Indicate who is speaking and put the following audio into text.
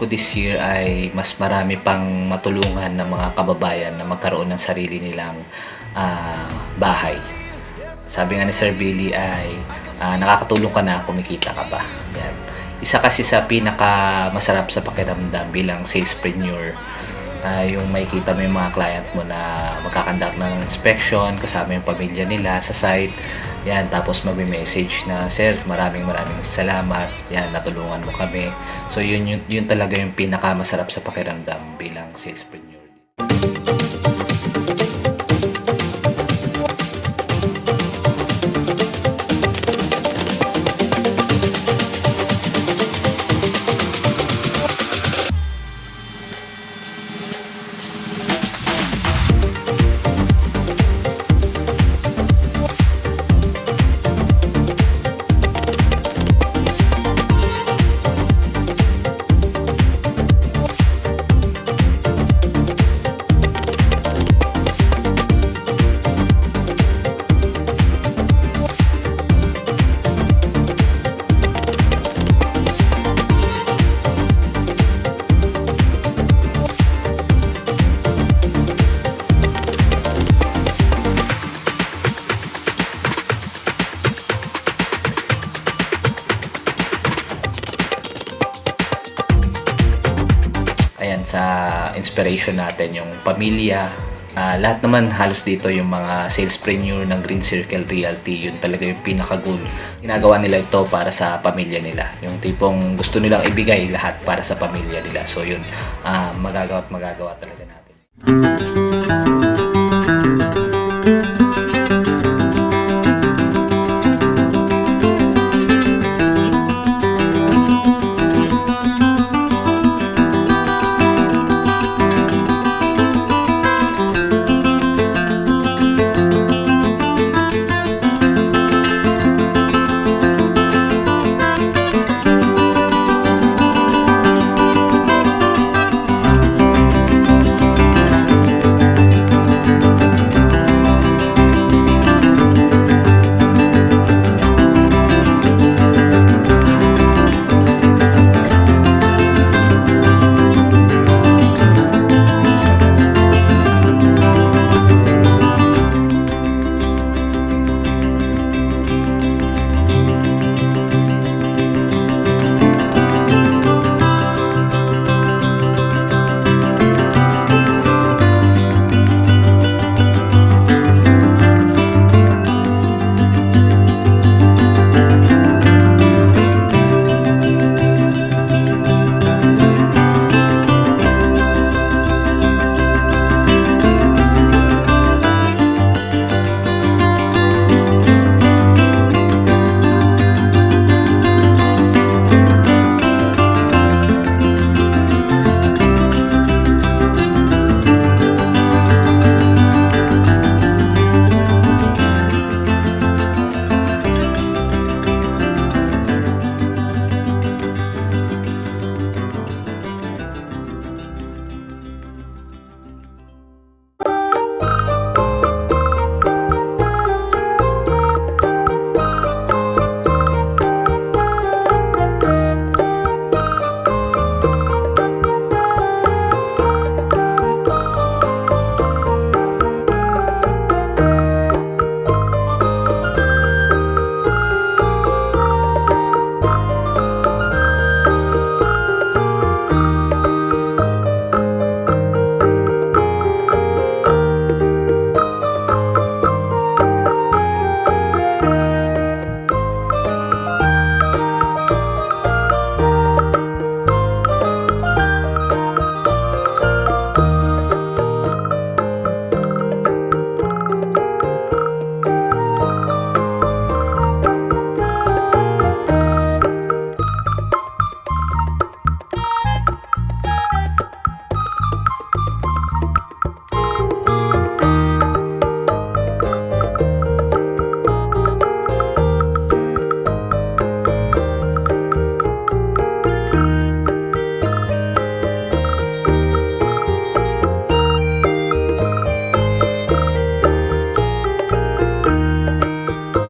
Speaker 1: ko this year ay mas marami pang matulungan ng mga kababayan na magkaroon ng sarili nilang bahay. Sabi nga ni Sir Billy ay nakakatulong ka na, kumikita ka pa. Yan. Isa kasi sa pinaka masarap sa pakiramdam bilang salespreneur, yung makikita mo yung mga client mo na magkakandak ng inspection kasama yung pamilya nila sa site. Yan, tapos magme-message na, "Sir, maraming salamat. Yan, natulungan mo kami." So yun talaga yung pinaka masarap sa pakiramdam bilang salespreneur. Ayan, sa inspiration natin yung pamilya. Lahat naman halos dito yung mga salespreneur ng Green Circle Realty, yun talaga yung pinaka-goal. Ginagawa nila ito para sa pamilya nila. Yung tipong gusto nilang ibigay lahat para sa pamilya nila. So yun, magagawa talaga natin.